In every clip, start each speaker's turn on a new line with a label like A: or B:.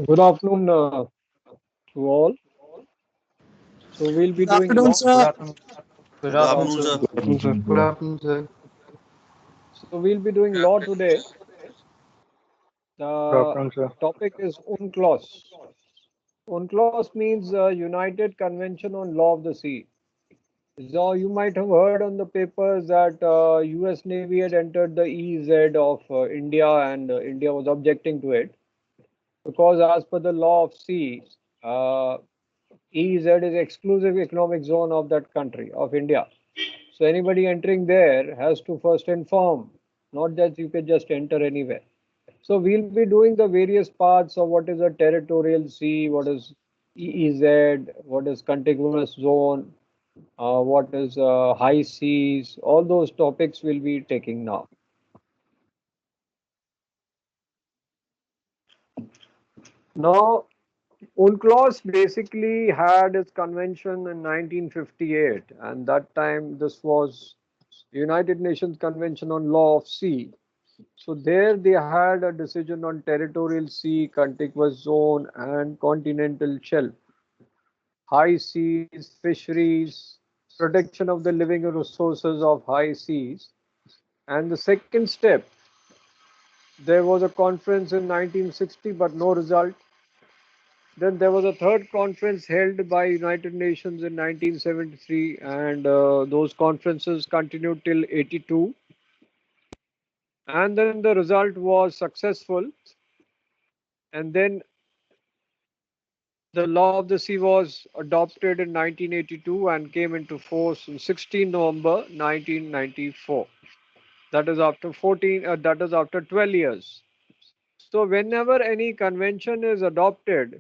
A: Good afternoon to all. So we'll be
B: Good
A: doing
B: afternoon,
A: law.
C: Good
B: sir.
C: afternoon. Good
D: Good
C: afternoon,
D: afternoon,
C: sir.
D: sir.
E: Good afternoon, sir.
C: Good afternoon, sir.
A: So we'll be doing law today.
C: Good
A: The
C: afternoon, sir.
A: topic is UNCLOS. UNCLOS means United Convention on Law of the Sea. So you might have heard on the papers that U.S. Navy had entered the EEZ of India, and India was objecting to it because, as per the law of sea, uh, EEZ is exclusive economic zone of that country of India. So anybody entering there has to first inform, not that you can just enter anywhere. So we'll be doing the various parts of what is a territorial sea, what is EEZ, what is contiguous zone, what is high seas. All those topics we'll be taking now. Now, UNCLOS basically had its convention in 1958, and that time this was United Nations Convention on Law of Sea. So there they had a decision on territorial sea, contiguous zone, and continental shelf, high seas, fisheries, protection of the living resources of high seas. And the second step, there was a conference in 1960, but no result. Then there was a third conference held by United Nations in 1973, and those conferences continued till 82. And then the result was successful. And then the law of the sea was adopted in 1982 and came into force on 16 November 1994. That is after 14. That is after 12 years. So whenever any convention is adopted,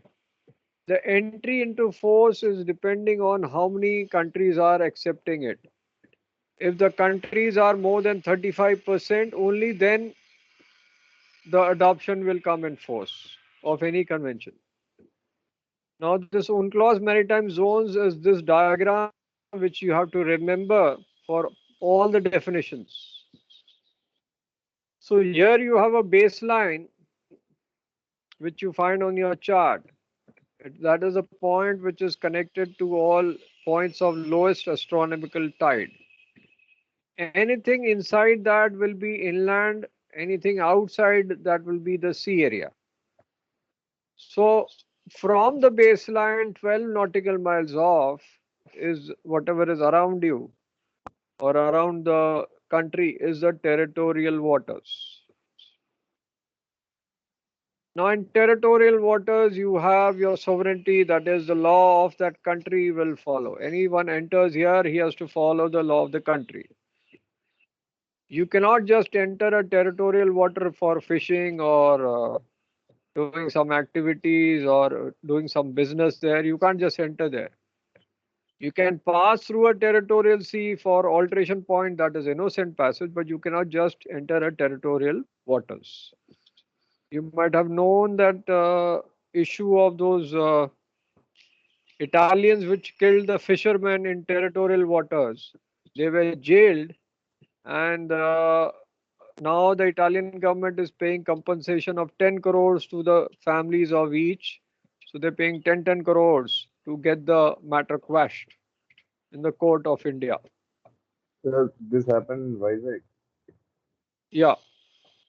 A: the entry into force is depending on how many countries are accepting it. If the countries are more than 35%, only then the adoption will come in force of any convention. Now, this UNCLOS maritime zones is this diagram which you have to remember for all the definitions. So here you have a baseline which you find on your chart. That is a point which is connected to all points of lowest astronomical tide. Anything inside that will be inland, anything outside that will be the sea area. So from the baseline 12 nautical miles off is whatever is around you or around the country is the territorial waters. Now, in territorial waters, you have your sovereignty, that is, the law of that country will follow. Anyone enters here, he has to follow the law of the country. You cannot just enter a territorial water for fishing or doing some activities or doing some business there. You can't just enter there. You can pass through a territorial sea for alteration point, that is innocent passage, but you cannot just enter a territorial waters. You might have known that issue of those Italians which killed the fishermen in territorial waters. They were jailed, and now the Italian government is paying compensation of 10 crores to the families of each. So they're paying 10 crores to get the matter quashed in the court of India.
E: Sir, this happened in Vizag.
A: Yeah.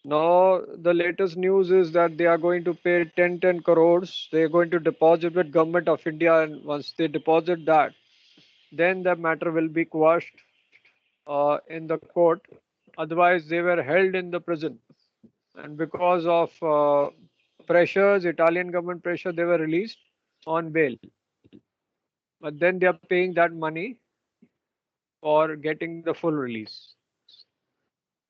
A: Now the latest news is that they are going to pay 10 crores. They are going to deposit with government of India, and once they deposit that, then the matter will be quashed in the court. Otherwise, they were held in the prison, and because of pressures, Italian government pressure, they were released on bail. But then they are paying that money for getting the full release.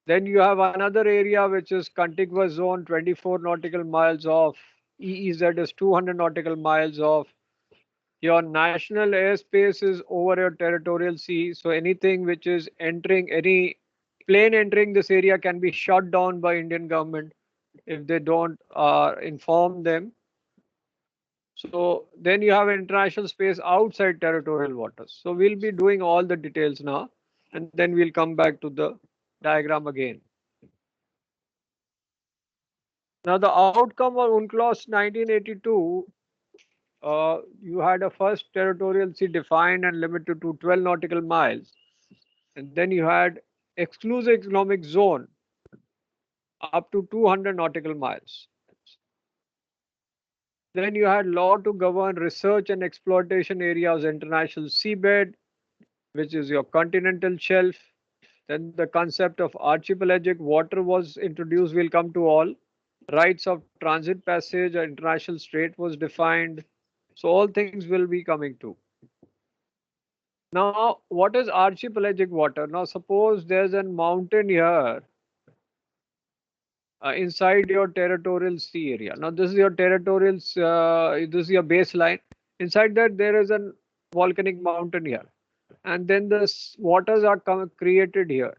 A: Then you have another area which is contiguous zone, 24 nautical miles off. EEZ is 200 nautical miles off. Your national airspace is over your territorial sea. So anything which is entering, any plane entering this area can be shut down by Indian government if they don't inform them. So then you have international space outside territorial waters. So we'll be doing all the details now, and then we'll come back to the diagram again. Now, the outcome of UNCLOS 1982, you had a first territorial sea defined and limited to 12 nautical miles. And then you had exclusive economic zone up to 200 nautical miles. Then you had law to govern research and exploitation areas, international seabed, which is your continental shelf. Then the concept of archipelagic water was introduced, will come to all. Rights of transit passage, or international strait was defined. So all things will be coming to. Now, what is archipelagic water? Now, suppose there's a mountain here inside your territorial sea area. Now, this is your territorial, this is your baseline. Inside that, there is a volcanic mountain here. And then the waters are created here.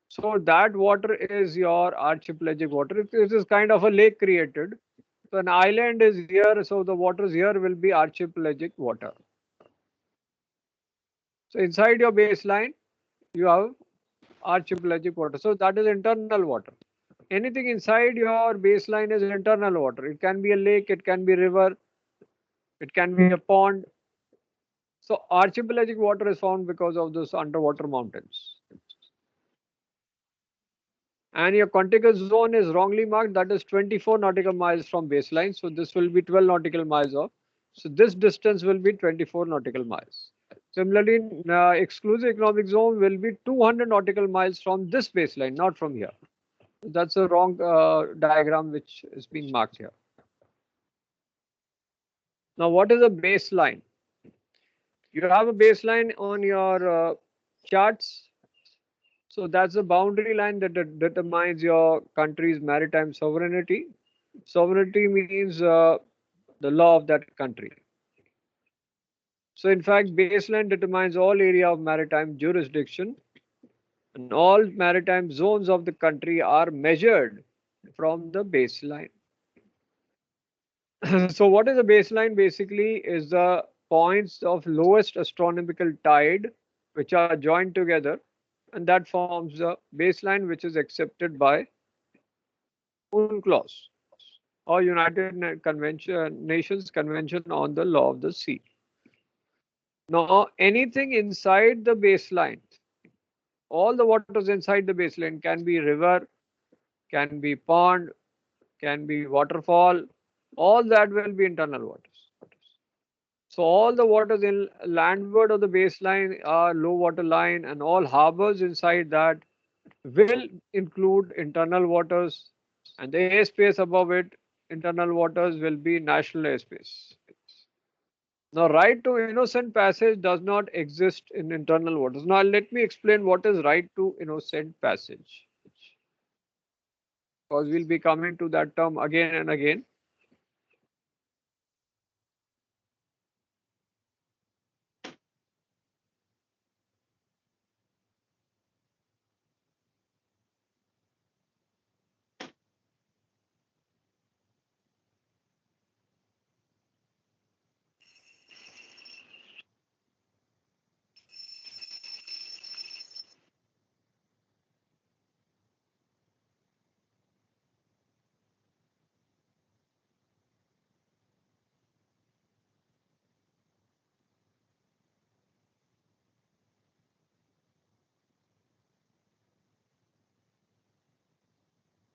A: So that water is your archipelagic water. It is kind of a lake created. So an island is here, so the waters here will be archipelagic water. So inside your baseline, you have archipelagic water. So that is internal water. Anything inside your baseline is internal water. It can be a lake, it can be river, it can be a pond. So archipelagic water is found because of those underwater mountains. And your contiguous zone is wrongly marked, that is 24 nautical miles from baseline. So this will be 12 nautical miles off. So this distance will be 24 nautical miles. Similarly, exclusive economic zone will be 200 nautical miles from this baseline, not from here. That's a wrong diagram which is being marked here. Now, what is a baseline? You have a baseline on your charts. So that's the boundary line that determines your country's maritime sovereignty. Sovereignty means the law of that country. So in fact, baseline determines all area of maritime jurisdiction, and all maritime zones of the country are measured from the baseline. So what is a baseline? Basically is the points of lowest astronomical tide which are joined together, and that forms the baseline which is accepted by UNCLOS, or United Nations Convention on the Law of the Sea. Now, anything inside the baseline, all the waters inside the baseline, can be river, can be pond, can be waterfall, all that will be internal waters. So all the waters in landward of the baseline are low water line, and all harbors inside that will include internal waters, and the airspace above it, internal waters, will be national airspace. Now, right to innocent passage does not exist in internal waters. Now, let me explain what is right to innocent passage, because we'll be coming to that term again and again.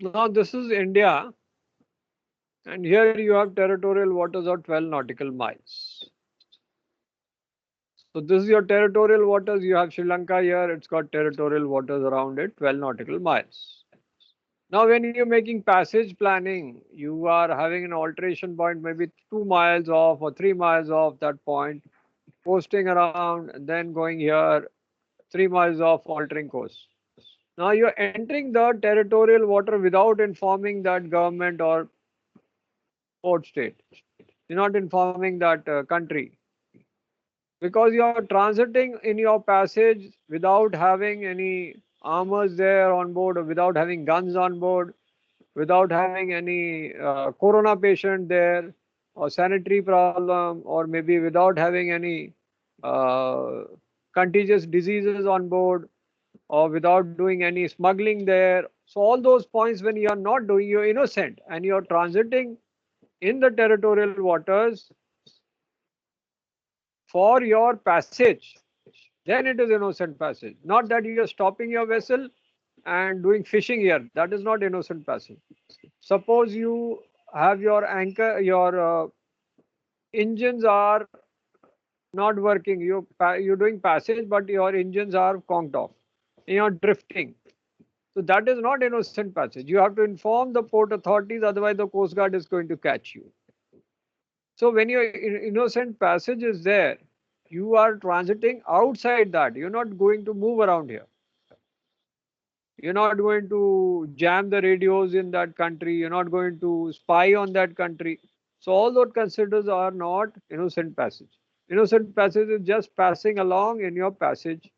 A: Now, this is India, and here you have territorial waters of 12 nautical miles. So this is your territorial waters. You have Sri Lanka here. It's got territorial waters around it, 12 nautical miles. Now, when you're making passage planning, you are having an alteration point maybe 2 miles off or 3 miles off that point, coasting around, and then going here 3 miles off, altering course. Now, you're entering the territorial water without informing that government or port state. You're not informing that country, because you are transiting in your passage without having any armors there on board, or without having guns on board, without having any corona patient there, or sanitary problem, or maybe without having any uh, contagious diseases on board, or without doing any smuggling there. So all those points when you are not doing, you're innocent and you're transiting in the territorial waters for your passage, then it is innocent passage. Not that you are stopping your vessel and doing fishing here. That is not innocent passage. Suppose you have your anchor, your engines are not working. You're doing passage, but your engines are conked off. You're drifting. So that is not innocent passage. You have to inform the port authorities, otherwise the Coast Guard is going to catch you. So when your innocent passage is there, you are transiting outside that. You're not going to move around here. You're not going to jam the radios in that country. You're not going to spy on that country. So all those considers are not innocent passage. Innocent passage is just passing along in your passage,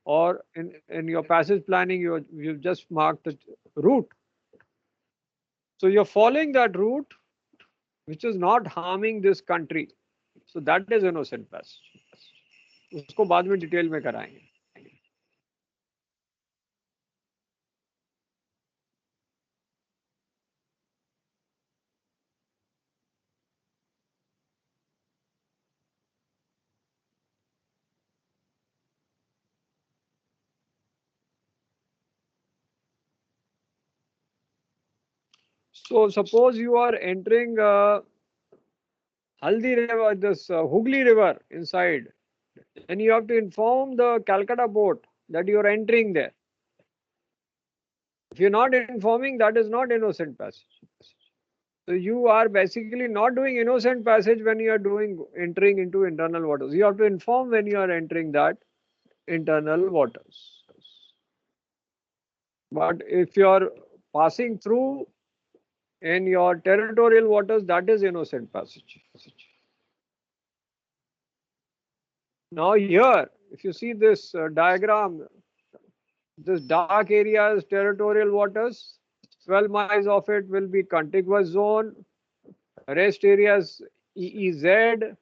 A: or in your passage planning, you've just marked the route. So you're following that route, which is not harming this country. So that is innocent passage. उसको बाद में detail में कराएंगे. So suppose you are entering Haldi River, this Hooghly River inside, and you have to inform the Calcutta port that you are entering there. If you're not informing, that is not innocent passage. So you are basically not doing innocent passage when you are entering into internal waters. You have to inform when you are entering that internal waters. But if you are passing through in your territorial waters, that is innocent passage. Now here, if you see this diagram, this dark area is territorial waters. 12 miles of it will be contiguous zone. Rest areas EEZ,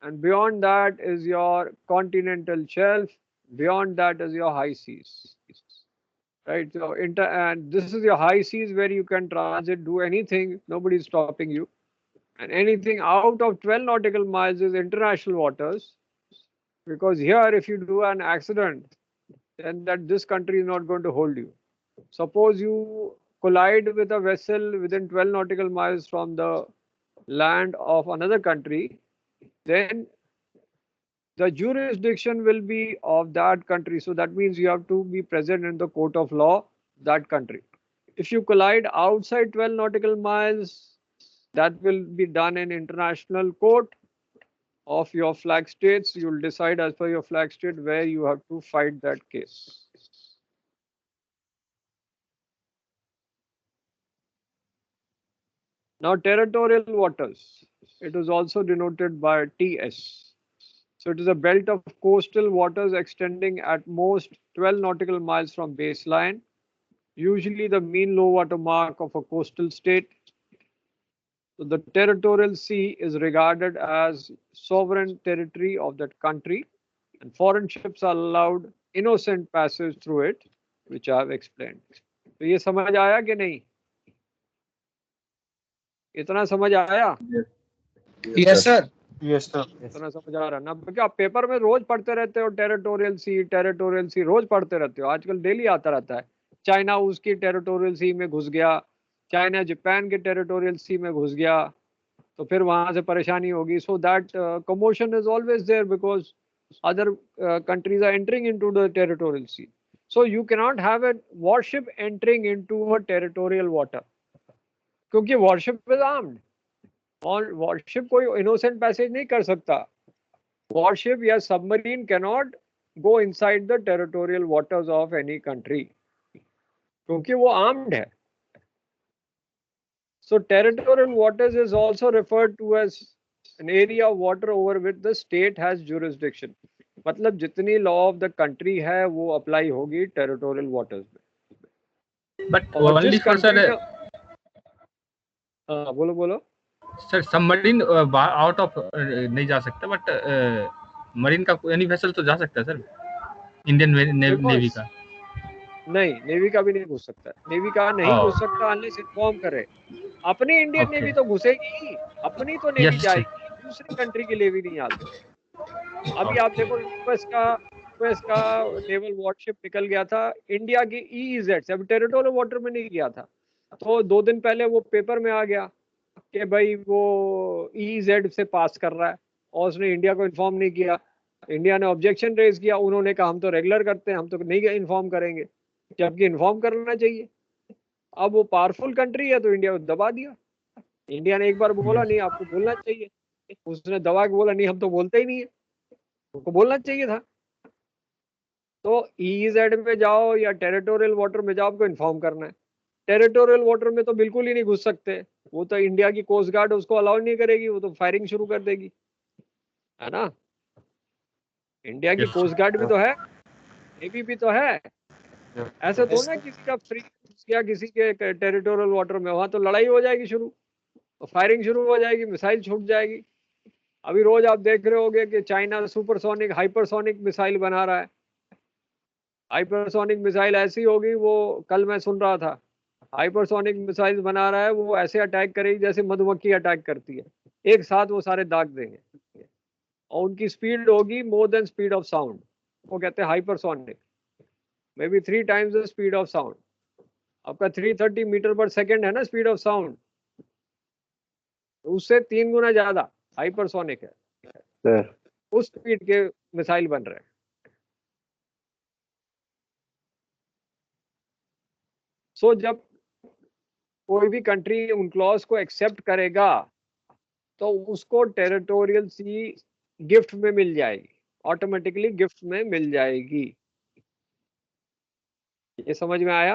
A: and beyond that is your continental shelf. Beyond that is your high seas. Right. So and this is your high seas where you can transit, do anything. Nobody is stopping you. And anything out of 12 nautical miles is international waters. Because here, if you do an accident, then this country is not going to hold you. Suppose you collide with a vessel within 12 nautical miles from the land of another country, then the jurisdiction will be of that country. So that means you have to be present in the court of law that country. If you collide outside 12 nautical miles, that will be done in international court of your flag states. You will decide as per your flag state where you have to fight that case. Now territorial waters, it is also denoted by TS. So it is a belt of coastal waters extending at most 12 nautical miles from baseline, usually the mean low water mark of a coastal state. So the territorial sea is regarded as sovereign territory of that country, and foreign ships are allowed innocent passage through it, which I have explained. तो ये समझ आया कि नहीं? इतना समझ आया?
B: Yes, sir.
C: Yes, sir.
A: इतना समझ आ रहा ना? क्या आप पेपर में रोज पढ़ते रहते हो टेरिटोरियल सी रोज पढ़ते रहते हो? आजकल डेली आता रहता है. चाइना उसकी टेरिटोरियल सी में घुस गया, चाइना जापान के टेरिटोरियल सी में घुस गया, तो फिर वहां से परेशानी होगी. So that commotion is always there because other countries are entering into the territorial sea. So you cannot have a warship entering into a territorial water, क्योंकि warship is armed. और warship कोई innocent passage नहीं कर सकता. Warship या submarine cannot go inside the territorial waters of any country, क्योंकि वो armed है. So territorial waters is also referred to as an area of water over which the state has jurisdiction. मतलब जितनी law of the country है वो apply होगी territorial waters में.
B: But only for sir.
A: बोलो.
B: सर सबमरीन आउट ऑफ नहीं जा सकता, बट मरीन का एनी वेसल तो जा सकता है सर, इंडियन नेवी का.
A: नहीं, नेवी का भी नहीं घुस सकता। नेवी का नहीं घुस सकता अनलेस इन्फॉर्म करे। अपनी इंडियन
B: ओके।
A: नेवी तो घुसेगी, अपनी तो नेवी
B: यस।
A: जाएगी, दूसरी कंट्री की नेवी नहीं आती। अभी आप देखो यूएस का नेवल वॉरशिप निकल गया था इंडिया की ईईजेड से, अभी टेरिटोरियल वाटर में नहीं गया था। तो 2 दिन पहले वो पेपर में आ गया कि भाई वो ईईजेड से पास कर रहा है, और उसने इंडिया को इन्फॉर्म नहीं किया। इंडिया ने ऑब्जेक्शन रेज किया, उन्होंने कहा हम तो रेगुलर करते हैं, हम तो नहीं इन्फॉर्म करेंगे, जबकि इन्फॉर्म करना चाहिए। अब वो पावरफुल कंट्री है तो इंडिया को दबा दिया। इंडिया ने एक बार बोला नहीं, आपको बोलना चाहिए, उसने दबा के बोला नहीं हम तो बोलते ही नहीं है, उनको बोलना चाहिए था। तो ईईजेड में जाओ या टेरिटोरियल वाटर में जाओ, आपको इन्फॉर्म करना है। टेरिटोरियल वाटर में तो बिल्कुल ही नहीं घुस सकते, वो तो इंडिया की कोस्ट गार्ड उसको अलाउ नहीं करेगी, वो तो फायरिंग शुरू कर देगी, है ना। इंडिया की कोस्ट गार्ड भी तो है, नेवी भी तो है। ऐसे तो ना किसी का फ्री या किसी के टेरिटोरियल वाटर में, वहां तो लड़ाई हो जाएगी शुरू, तो फायरिंग शुरू हो जाएगी, मिसाइल छूट जाएगी। अभी रोज आप देख रहे होगे कि चाइना सुपरसोनिक हाइपरसोनिक मिसाइल बना रहा है। हाइपरसोनिक मिसाइल ऐसी होगी, वो कल मैं सुन रहा था, हाइपरसोनिक मिसाइल बना रहा है, वो ऐसे अटैक करेगी जैसे मधुमक्खी अटैक करती है, एक साथ वो सारे दाग देंगे, और उनकी स्पीड होगी more than speed of sound. वो कहते हैं hypersonic, may be 3 times the speed of sound. आपका 330 मीटर पर सेकेंड है ना स्पीड ऑफ साउंड, उससे 3 गुना ज्यादा हाइपरसोनिक है,
E: सर
A: उस स्पीड के मिसाइल बन रहे हैं। सो जब कोई भी कंट्री उन क्लॉज को एक्सेप्ट करेगा तो उसको टेरिटोरियल सी गिफ्ट में मिल जाएगी, ऑटोमेटिकली गिफ्ट में मिल जाएगी। ये समझ में आया?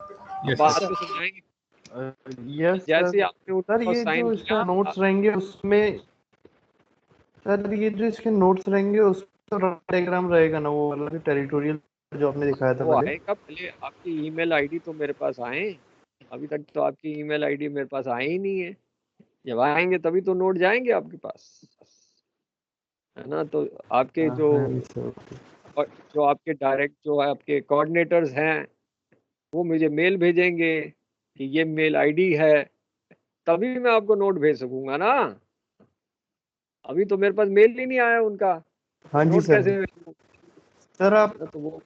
A: अब
B: यस
A: बात
B: सर।
A: तो समझाएंगे।
C: यस
A: जैसे
C: सर।
A: आपने
C: सर
A: उनको
C: ये
A: साइन
C: जो
A: किया,
C: इसका नोट्स रहेंगे उसमें, सर ये जो इसके नोट्स रहेंगे उसमें डायग्राम रहेगा ना, वो वाला टेरिटोरियल जो आपने दिखाया था
A: वो
C: पहले।
A: आएगा। पहले आपकी ईमेल आईडी तो मेरे पास आए, अभी तक तो आपकी ईमेल आईडी मेरे पास आई ही नहीं है। जब आएंगे तभी तो नोट जाएंगे आपके पास, है ना। तो आपके
C: हाँ
A: जो
C: हाँ सर।
A: जो आपके डायरेक्ट जो आपके कोऑर्डिनेटर्स हैं, वो मुझे मेल भेजेंगे कि ये मेल आईडी है, तभी मैं आपको नोट भेज सकूंगा ना। अभी तो मेरे पास मेल ही नहीं आया उनका,
C: हाँ जी
A: नोट
C: सर।
A: कैसे भेजूं?
C: सर आप
A: तो वो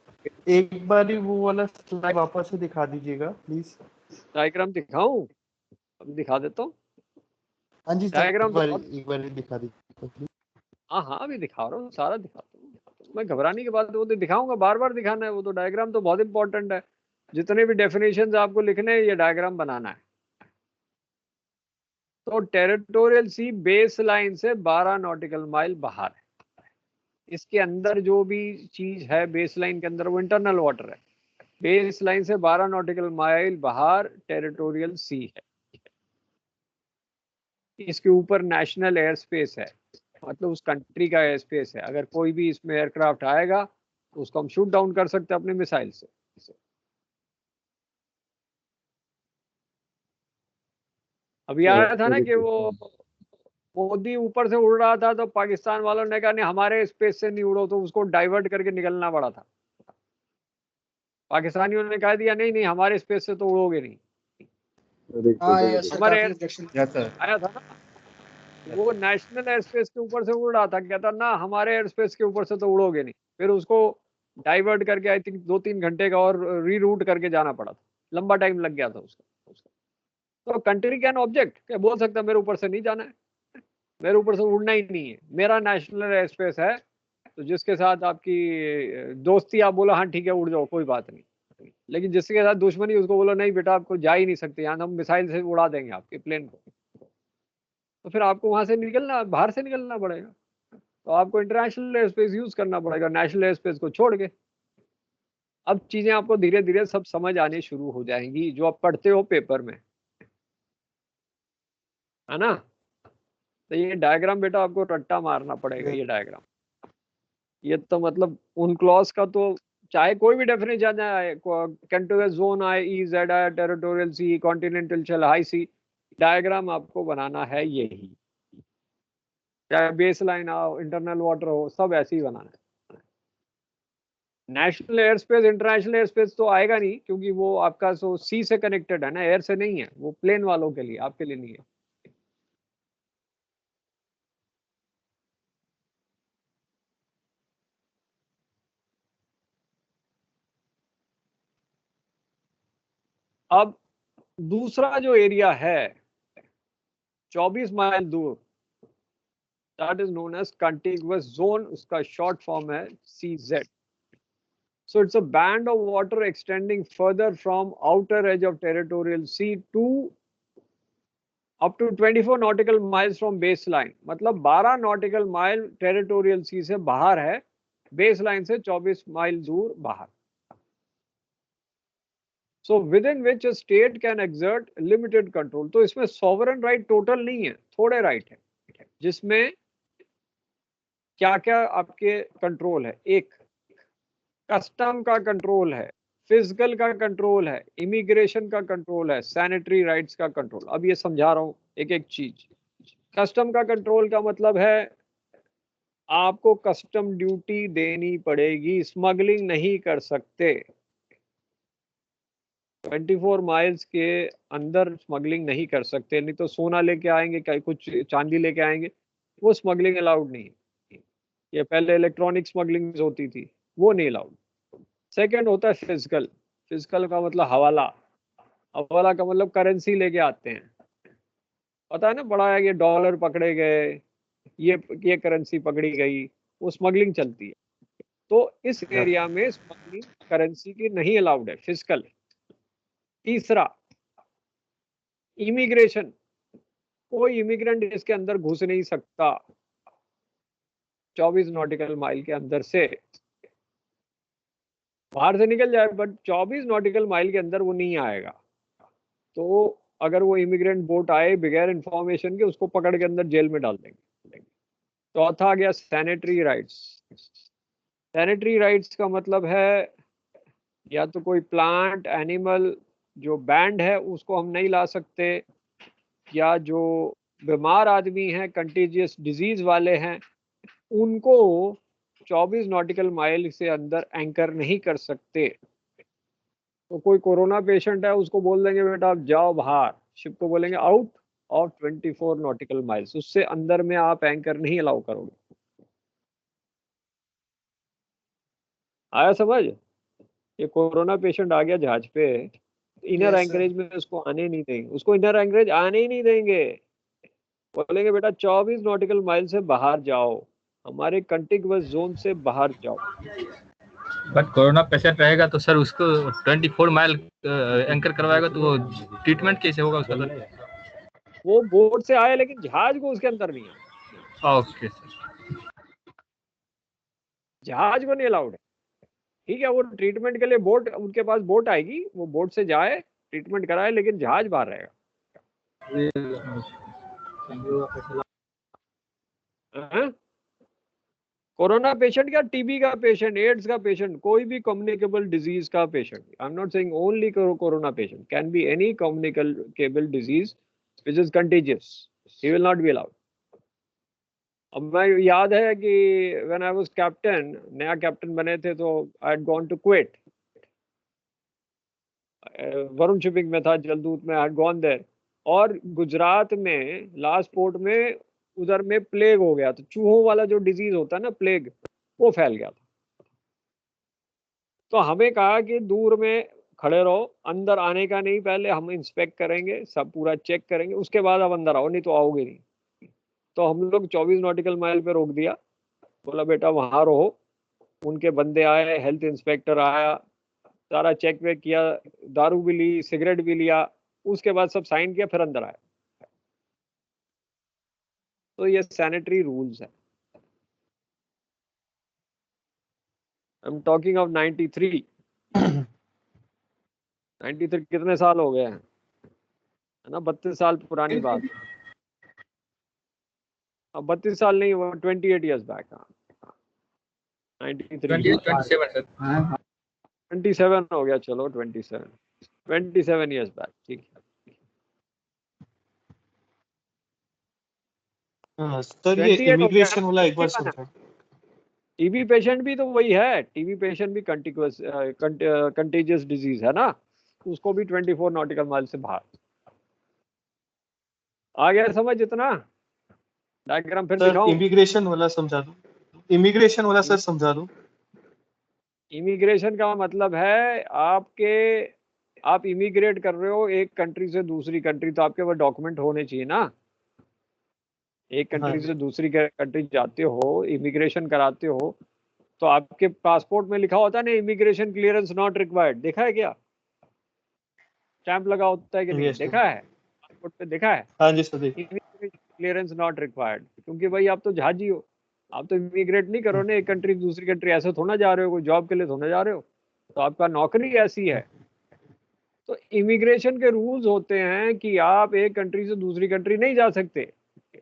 C: एक बार ही वो वाला स्लाइड वापस से दिखा दीजिएगा प्लीज।
A: डायग्राम दिखाऊं? अब दिखा देता हूँ।
C: हाँ जी सर,
A: डायग्राम तो बहुत,
C: एक बार ही दिखा दीजिएगा प्लीज।
A: हाँ हाँ अभी दिखा रहा हूँ, सारा दिखाता हूँ। मैं घबराने की बात है, वो तो दिखाऊंगा, बार बार दिखाना है, वो तो डायग्राम तो बहुत इंपॉर्टेंट है। जितने भी डेफिनेशंस आपको लिखने हैं, ये डायग्राम बनाना है। तो टेरिटोरियल सी बेस लाइन से 12 नॉटिकल माइल बाहर है। इसके अंदर जो भी चीज है बेस लाइन के अंदर, वो इंटरनल वाटर है। बेस लाइन से 12 नॉटिकल माइल बाहर टेरिटोरियल सी है। इसके ऊपर नेशनल एयर स्पेस है, मतलब उस कंट्री का एयर स्पेस है। अगर कोई भी इसमें एयरक्राफ्ट आएगा तो उसको हम शूट डाउन कर सकते हैं अपने मिसाइल से। अभी आया था ना कि वो मोदी ऊपर से उड़ रहा था, तो पाकिस्तान वालों ने कहा नहीं हमारे स्पेस से नहीं उड़ो, तो उसको डाइवर्ट करके निकलना पड़ा था। पाकिस्तानियों ने कह दिया नहीं नहीं हमारे स्पेस से तो उड़ोगे नहीं।
D: हाँ ये सर
A: हमारे
D: काफी
A: एयर
D: रिजेक्शन किया था।
A: आया था ना, वो नेशनल एयर स्पेस के ऊपर से उड़ रहा था, कहता ना हमारे एयर स्पेस के ऊपर से तो उड़ोगे नहीं। फिर उसको डाइवर्ट करके आई थिंक 2-3 घंटे का और रीरूट करके जाना पड़ा था, लंबा टाइम लग गया था उसका। तो कंट्री कैन ऑब्जेक्ट, क्या बोल सकता है मेरे ऊपर से नहीं जाना है, मेरे ऊपर से उड़ना ही नहीं है, मेरा नेशनल एयर स्पेस है। तो जिसके साथ आपकी दोस्ती, आप बोलो हाँ ठीक है उड़ जाओ कोई बात नहीं, लेकिन जिसके साथ दुश्मनी उसको बोलो नहीं बेटा आपको जा ही नहीं सकते, यहाँ हम मिसाइल से उड़ा देंगे आपके प्लेन को। तो फिर आपको वहां से निकलना, बाहर से निकलना पड़ेगा, तो आपको इंटरनेशनल एयर स्पेस यूज करना पड़ेगा नेशनल एयर स्पेस को छोड़ के। अब चीजें आपको धीरे धीरे सब समझ आने शुरू हो जाएंगी जो आप पढ़ते हो पेपर में, है ना। तो ये डायग्राम बेटा आपको रट्टा मारना पड़ेगा, ये डायग्राम। ये तो मतलब उन क्लॉज का तो चाहे कोई भी डेफिनेशन आए, कंटिन्यूअस जोन आए, EZ आए, territorial sea, continental shelf, high sea, diagram आपको बनाना है यही। चाहे बेस लाइन हो, इंटरनल वाटर हो, सब ऐसे ही बनाना है। National air space international air space तो आएगा नहीं, क्योंकि वो आपका सो सी से कनेक्टेड है ना, एयर से नहीं है, वो प्लेन वालों के लिए, आपके लिए नहीं है। अब दूसरा जो एरिया है 24 माइल दूर, that is known as contiguous zone, उसका शॉर्ट फॉर्म है CZ। So it's a band of water extending further from outer edge of territorial sea to up to 24 nautical miles from baseline। मतलब 12 nautical mile territorial sea से बाहर है, baseline से 24 mile दूर बाहर। So within which a state can exert limited control। तो इसमें sovereign right total नहीं है, थोड़े right है, जिसमें क्या क्या आपके कंट्रोल है। एक, कस्टम का कंट्रोल है, फिजिकल का कंट्रोल है, इमिग्रेशन का कंट्रोल है, सैनिटरी राइट्स का कंट्रोल। अब ये समझा रहा हूं एक एक चीज। कस्टम का कंट्रोल का मतलब है आपको कस्टम ड्यूटी देनी पड़ेगी, स्मगलिंग नहीं कर सकते। 24 माइल्स के अंदर स्मगलिंग नहीं कर सकते, नहीं तो सोना लेके आएंगे, क्या कुछ चांदी लेके आएंगे, वो स्मगलिंग अलाउड नहीं है। ये पहले इलेक्ट्रॉनिक स्मगलिंग होती थी, वो नहीं अलाउड। सेकंड होता है फिजिकल। फिजिकल का मतलब हवाला। हवाला का मतलब करेंसी लेके आते हैं, पता है ना, बड़ा है, ये डॉलर पकड़े गए, ये करेंसी पकड़ी गई, वो स्मगलिंग चलती है। तो इस एरिया में स्मगलिंग करेंसी की नहीं अलाउड है, फिजिकल। तीसरा, इमिग्रेशन। कोई इमिग्रेंट इसके अंदर घुस नहीं सकता 24 नॉटिकल माइल के अंदर से, बाहर से निकल जाए बट 24 नॉटिकल माइल के अंदर वो नहीं आएगा। तो अगर वो इमिग्रेंट बोट आए बगैर इंफॉर्मेशन के, उसको पकड़ के अंदर जेल में डाल देंगे। चौथा आ गया सैनिटरी राइट्स। सैनिटरी राइट्स का मतलब है या तो कोई प्लांट एनिमल जो बैंड है उसको हम नहीं ला सकते, या जो बीमार आदमी हैं, कंटेजियस डिजीज वाले हैं, उनको 24 नॉटिकल माइल से अंदर एंकर नहीं कर सकते। तो कोई कोरोना पेशेंट है, उसको बोल देंगे बेटा आप जाओ बाहर, शिप को बोलेंगे आउट ऑफ 24 नॉटिकल माइल्स, उससे अंदर में आप एंकर नहीं अलाउ करोगे। आया समझ? ये कोरोना पेशेंट आ गया जहाज पे, इनर एंकरेज में उसको आने नहीं देंगे, उसको इनर एंकरेज आने ही नहीं देंगे, बोलेंगे बेटा 24 नॉटिकल माइल से बाहर जाओ, हमारे कंटिगुअस जोन से बाहर जाओ।
B: बट कोरोना पेशेंट रहेगा तो सर उसको 24 माइल एंकर करवाएगा तो वो ट्रीटमेंट कैसे होगा उसका सर?
A: वो बोट से आए लेकिन जहाज को उसके अंदर नहीं है।
B: ओके सर,
A: जहाज को नहीं अलाउड है, ठीक है। वो ट्रीटमेंट के लिए बोट, उनके पास बोट आएगी, वो बोट से जाए ट्रीटमेंट कराए, लेकिन जहाज बाहर रहेगा। हाँ? कोरोना पेशेंट क्या, टीबी का पेशेंट, एड्स का पेशेंट, कोई भी कम्युनिकेबल डिजीज का patient, I am not saying only corona patient, can be any communicable disease which is contagious, he will not be allowed. अब मैं याद है कि व्हेन आई वाज कैप्टन, नया कैप्टन बने थे, तो I had gone to quit, Varun shipping में था, जलदूत में, आई हैड गॉन देयर, और गुजरात में लास्ट पोर्ट में उधर में प्लेग हो गया, तो चूहों वाला जो डिजीज होता है ना, प्लेग, वो फैल गया था। तो हमें कहा कि दूर में खड़े रहो, अंदर आने का नहीं, पहले हम इंस्पेक्ट करेंगे, सब पूरा चेक करेंगे, उसके बाद आप अंदर आओ, नहीं तो आओगे नहीं। तो हम लोग 24 नॉटिकल माइल पे रोक दिया, बोला बेटा वहां रहो। उनके बंदे आए, हेल्थ इंस्पेक्टर आया, सारा चेक वेक किया, दारू भी ली, सिगरेट भी लिया, उसके बाद सब साइन किया, फिर अंदर आया। तो ये सैनिटरी रूल्स है। I am talking of 93। 93 कितने साल हो गए हैं, है ना, 32 साल पुरानी बात। अब 32 साल नहीं, 28 ईयर्स बैक। 93
B: 27 सर।
A: 27 हो गया, चलो 27 ईयर्स बैक, ठीक है।
C: सर ये
A: 28 हो गया,
C: इमिग्रेशन वाला एक बार
A: 21 है।
C: समझा।
A: टीबी पेशेंट भी तो वही है, टीबी पेशेंट भी कंटेजियस डिजीज है ना, उसको भी 24 नॉटिकल माइल से बाहर। आ गया समझ इतना? डायग्राम फिर
C: सर
A: दिखाऊं?
C: इमिग्रेशन वाला समझा दो, इमिग्रेशन वाला सर समझा दो।
A: इमिग्रेशन का मतलब है आप इमिग्रेट कर रहे हो एक कंट्री से दूसरी कंट्री, तो आपके पास डॉक्यूमेंट होने चाहिए ना। एक
C: हाँ
A: कंट्री
C: जी।
A: से दूसरी कंट्री जाते हो, इमिग्रेशन कराते हो, तो आपके पासपोर्ट में लिखा होता है ना, इमिग्रेशन क्लियरेंस नॉट रिक्वायर्ड। देखा है क्या? स्टैंप लगा होता है कि नहीं?
C: Yes sir.
A: देखा है पासपोर्ट पे? देखा है
C: हाँ जी सर देखिए।
A: इमिग्रेशन क्लियरेंस नॉट रिक्वायर्ड, क्योंकि भाई आप तो जहाजी हो, आप तो इमिग्रेट नहीं करो ना एक कंट्री से दूसरी कंट्री, ऐसे थोड़ा जा रहे हो, कोई जॉब के लिए थोड़ा जा रहे हो, तो आपका नौकरी ऐसी है। तो इमिग्रेशन के रूल्स होते हैं कि आप एक कंट्री से दूसरी कंट्री नहीं जा सकते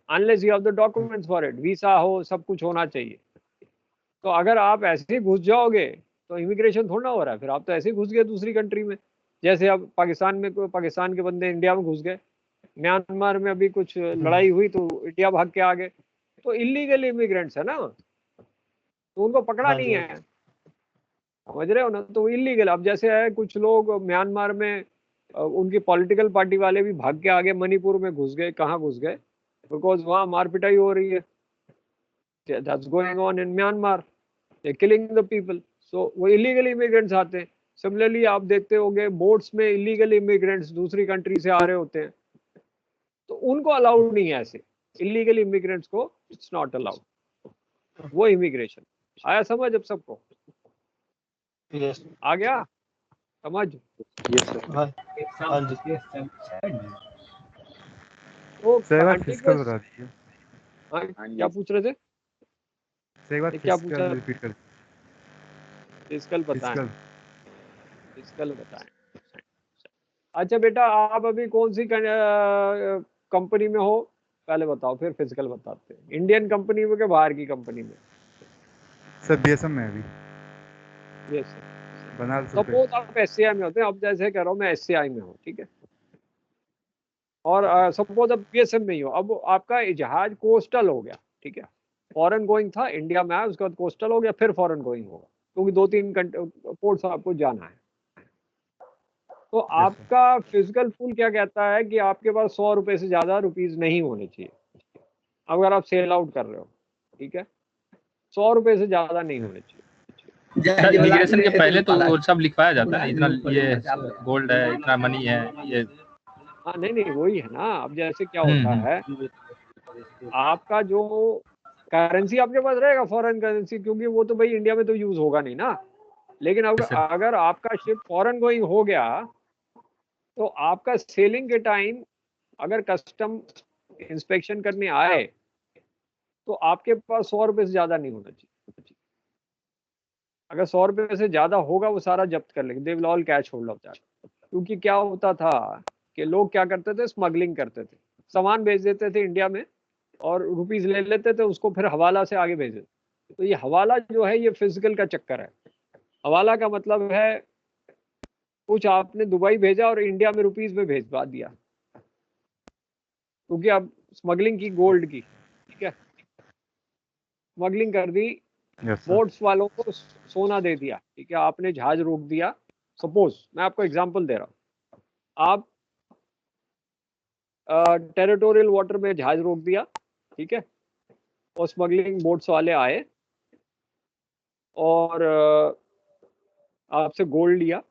A: unless you have the documents for it, visa हो, सब कुछ होना चाहिए। तो अगर आप ऐसे ही घुस जाओगे तो इमिग्रेशन थोड़ा हो रहा है, फिर आप तो ऐसे ही घुस गए दूसरी कंट्री में। जैसे अब पाकिस्तान में, पाकिस्तान के बंदे इंडिया में घुस गए, म्यांमार में अभी कुछ लड़ाई हुई तो इंडिया भाग के आ गए, तो इलीगल इमिग्रेंट्स है ना, तो उनको पकड़ा
C: हाँ
A: नहीं
C: जी हाँ
A: है, समझ रहे हो ना? तो इलीगल। अब जैसे है कुछ लोग म्यांमार में उनकी पॉलिटिकल पार्टी वाले भी भाग के आगे मणिपुर में घुस गए। कहाँ घुस गए? बिकॉज वहां मार पिटाई हो रही है, that's going on in Myanmar, they killing the people, so वो इलीगल इमिग्रेंट्स आते हैं। सिमिलरली आप देखते होंगे बोट्स में इलीगल इमिग्रेंट्स दूसरी कंट्री से आ रहे होते हैं, तो उनको अलाउड नहीं है ऐसे, इलीगल इमिग्रेंट्स को इट्स नॉट अलाउड, वो इमिग्रेशन। आया समझ अब सबको?
C: यस।
A: आ गया समझ?
D: Yes sir.
C: हाँ हाँ जी।
A: तो
F: सर एक बार फिजिकल
A: कंटिन्यूअस।
F: बता दीजिए।
A: हाँ, क्या पूछ रहे थे?
F: सर एक बार
A: ये क्या
F: फिजिकल
A: पूछा?
F: रिपीट कर।
A: फिजिकल बताएं,
F: फिजिकल
A: फिजिकल बताएं। अच्छा बेटा, आप अभी कौन सी कंपनी में हो पहले बताओ, फिर फिजिकल बताते हैं। इंडियन कंपनी में के बाहर की कंपनी में?
F: सर बीएसएम में अभी
A: यस।
F: बनारस पे।
A: सपोज आप एससीआई में होते हैं, अब जैसे कह रहा हूँ मैं एससीआई में हूँ, ठीक है, और सपोज अब पीएसएम में ही हो, अब आपका जहाज कोस्टल हो गया, ठीक है, फॉरेन गोइंग था, इंडिया में आया, उसके बाद कोस्टल हो गया, फिर फॉरेन गोइंग होगा, क्योंकि 2-3 पोर्ट्स आपको जाना है। तो आपका फिजिकल फुल क्या कहता है कि आपके पास 100 रुपए से ज्यादा रुपीज नहीं होने चाहिए अगर आप सेल आउट कर रहे हो, ठीक है, 100 रुपए से ज्यादा नहीं होने चाहिए।
B: सर इमिग्रेशन के पहले तो वो सब लिखवाया जाता है, इतना ये गोल्ड है, इतना मनी है ये।
A: हाँ नहीं नहीं, वही है ना। अब जैसे क्या होता है, आपका जो करेंसी आपके पास रहेगा फॉरेन करेंसी, क्योंकि वो तो भाई इंडिया में तो यूज होगा नहीं ना। लेकिन अगर आपका शिप फॉरेन गोइंग हो गया, तो आपका सेलिंग के टाइम अगर कस्टम इंस्पेक्शन करने आए, तो आपके पास 100 रुपए से ज्यादा नहीं होना चाहिए। अगर 100 रुपए से ज्यादा होगा, वो सारा जब्त कर लेंगे, they will all catch hold of that. क्योंकि क्या होता था कि लोग क्या करते थे, स्मगलिंग करते थे, सामान भेज देते थे इंडिया में और रुपीज ले लेते थे, उसको फिर हवाला से आगे भेज देते। तो ये हवाला जो है, ये फिजिकल का चक्कर है। हवाला का मतलब है कुछ आपने दुबई भेजा और इंडिया में रुपीज में भेजवा दिया, क्योंकि अब स्मगलिंग की गोल्ड की, ठीक है, स्मगलिंग कर दी,
F: यस सर।
A: बोट्स वालों को सोना दे दिया, ठीक है, आपने जहाज रोक दिया। सपोज मैं आपको एग्जांपल दे रहा हूँ, आप टेरिटोरियल वाटर में जहाज रोक दिया, ठीक है, और स्मगलिंग बोट्स वाले आए और आपसे गोल्ड लिया।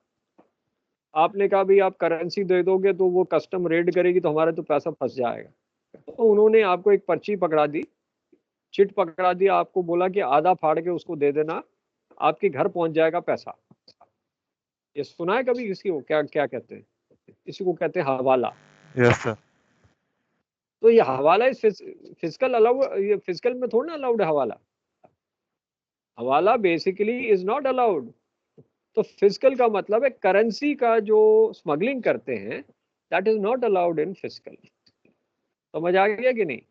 A: आपने कहा भाई आप करेंसी दे दोगे तो वो कस्टम रेड करेगी, तो हमारा तो पैसा फंस जाएगा। तो उन्होंने आपको एक पर्ची पकड़ा दी, चिट पकड़ा दिया, आपको बोला कि आधा फाड़ के उसको दे देना, आपके घर पहुंच जाएगा पैसा। ये सुना है कभी किसी को? क्या क्या कहते हैं, इसी को कहते हैं हवाला।
F: Yes sir.
A: तो ये हवाला फिजिकल अलाउड, ये फिजिकल में थोड़ा ना अलाउड है हवाला। हवाला बेसिकली इज नॉट अलाउड। तो फिजिकल का मतलब है करेंसी का जो स्मगलिंग करते हैं, that is not allowed in physical. समझ आ गया कि नहीं?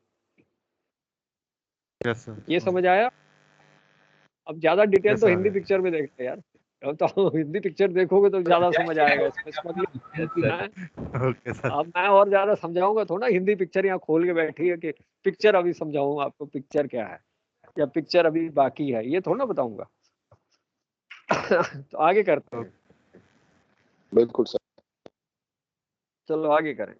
F: Yes sir.
A: ये समझ आया? अब ज्यादा डिटेल
F: Yes,
A: तो
F: sir.
A: हिंदी पिक्चर में देखते हैं यार। अब तो हिंदी पिक्चर देखोगे तो ज्यादा समझ आएगा इसमें स्मगलिंग है।
F: Okay sir.
A: अब मैं और ज्यादा समझाऊंगा थोड़ा, हिंदी पिक्चर यहाँ खोल के बैठी है कि पिक्चर अभी समझाऊंगा आपको पिक्चर क्या है। या पिक्चर अभी बाकी है, ये थोड़ा ना बताऊंगा। तो आगे करते हैं,
D: बिल्कुल सर।
A: चलो आगे करें।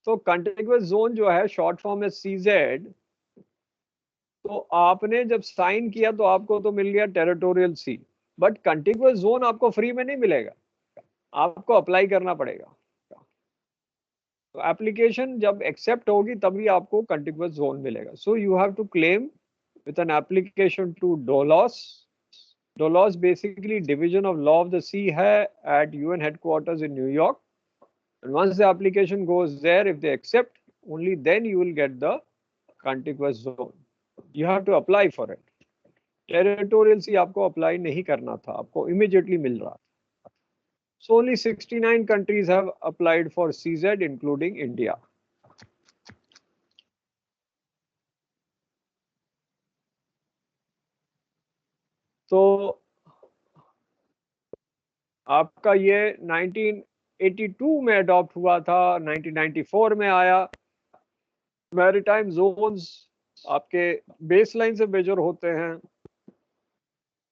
A: तो कंटिगुअस जोन जो है शॉर्ट फॉर्म है सीजेड। तो आपने जब साइन किया तो आपको तो मिल गया territorial C, but contiguous zone आपको फ्री में नहीं मिलेगा, आपको अप्लाई करना पड़ेगा। तो एप्लीकेशन जब एक्सेप्ट होगी तभी आपको कंटिगुअस जोन मिलेगा। So you have to claim with an application to DOALOS. DOALOS basically division of law of the sea है एट यूएन हेडक्वार्टर्स इन न्यूयॉर्क। And once the application goes there, if they accept, only then you will get the contiguous zone. You have to apply for it. Territorial sea आपको apply नहीं करना था, आपको immediately मिल रहा था। So only 69 countries have applied for CZ, including India. तो आपका ये 1982 में अडॉप्ट हुआ था, 1994 में आया। मैरीटाइम जोन्स आपके बेसलाइन से मेजर होते हैं।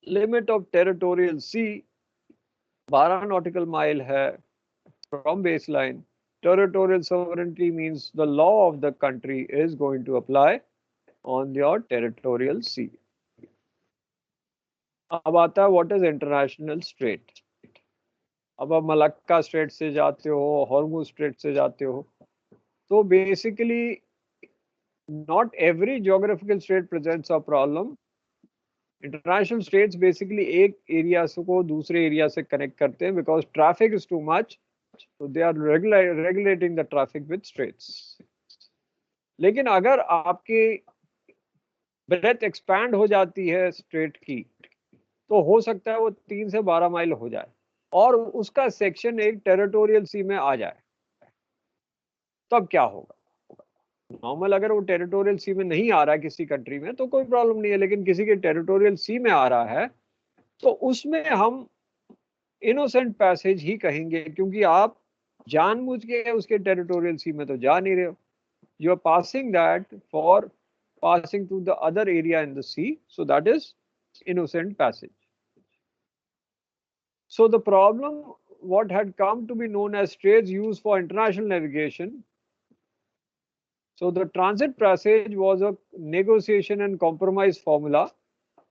A: Limit of territorial sea 12 nautical mile है from baseline. Territorial sovereignty means the law of the country is going to apply on your territorial sea. अब आता है व्हाट इज इंटरनेशनल स्ट्रेट। अब आप मलक्का स्ट्रेट से जाते हो, हॉर्मुज स्ट्रेट से जाते हो, तो basically not every geographical strait presents a problem. International straits basically एक एरिया को दूसरे एरिया से कनेक्ट करते हैं because traffic is too much, so they are regulating the traffic with straits. लेकिन अगर आपकी ब्रेथ एक्सपैंड हो जाती है स्ट्रेट की, तो हो सकता है वो 3 से 12 माइल हो जाए और उसका सेक्शन एक टेरिटोरियल सी में आ जाए। तब क्या होगा? नॉर्मल अगर वो टेरिटोरियल सी में नहीं आ रहा है किसी कंट्री में तो कोई प्रॉब्लम नहीं है, लेकिन किसी के टेरिटोरियल सी में आ रहा है तो उसमें हम इनोसेंट पैसेज ही कहेंगे, क्योंकि आप जानबूझ के उसके टेरिटोरियल सी में तो जा नहीं रहे हो। You are passing that for passing to the other area in the sea, so that is innocent passage. So the problem what had come to be known as straits used for international navigation. So the transit passage was a negotiation and compromise formula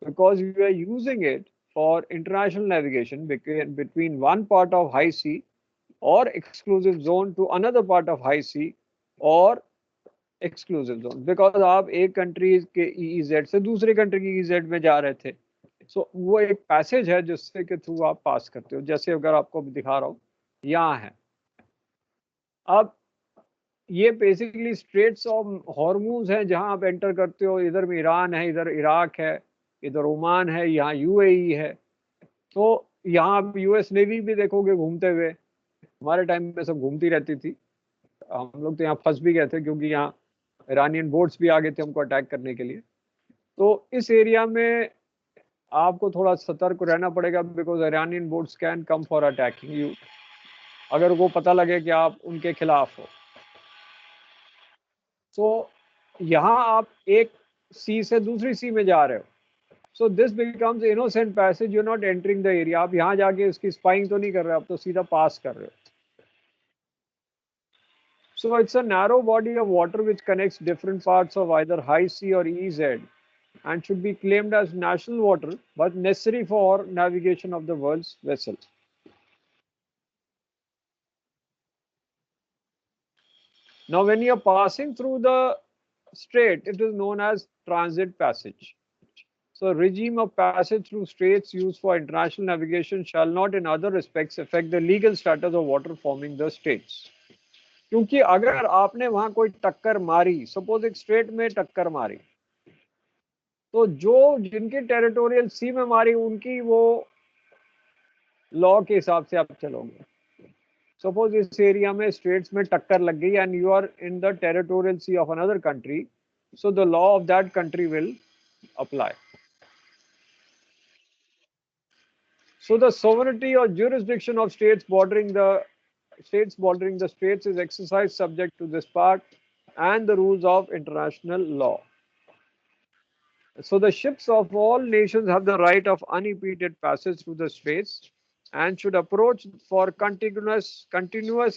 A: because we were using it for international navigation between one part of high sea or exclusive zone to another part of high sea or exclusive zone, because आप एक country के EEZ से दूसरे country की EEZ में जा रहे थे। सो वो एक पैसेज है जिससे के थ्रू आप पास करते हो। जैसे अगर आपको दिखा रहा हूँ, यहाँ है। अब ये बेसिकली स्ट्रेट्स ऑफ हॉर्मुज हैं जहाँ आप एंटर करते हो। इधर में ईरान है, इधर इराक है, इधर ओमान है, यहाँ UAE है। तो यहाँ आप US नेवी भी देखोगे घूमते हुए। हमारे टाइम में सब घूमती रहती थी। हम लोग तो यहाँ फंस भी गए थे क्योंकि यहाँ ईरानियन बोट्स भी आ गए थे हमको अटैक करने के लिए। तो इस एरिया में आपको थोड़ा सतर्क रहना पड़ेगा because Iranian boats can come for attacking you, अगर वो पता लगे कि आप उनके खिलाफ हो। तो यहाँ आप एक सी से दूसरी सी में जा रहे हो, so this becomes innocent passage. You not entering the area. आप यहाँ जाके उसकी स्पाइंग तो नहीं कर रहे, आप तो सीधा पास कर रहे हो। So it's a narrow body of water which connects different parts of either high sea or EEZ and should be claimed as national water but necessary for navigation of the world's vessels. Now when you are passing through the strait, it is known as transit passage. So regime of passage through straits used for international navigation shall not in other respects affect the legal status of water forming the straits. क्योंकि अगर आपने वहां कोई टक्कर मारी, suppose एक straight में टक्कर मारी, तो जो जिनके टेरिटोरियल सी में मारी उनकी वो लॉ के हिसाब से आप चलोगे। सपोज इस एरिया में स्ट्रेट्स में टक्कर लग गई and you are in the territorial sea of another country, so the law of that country will apply. So the sovereignty or jurisdiction of states bordering the straits is exercised subject to this part and the rules of international law. So the ships of all nations have the right of unimpeded passage through the straits and should approach for continuous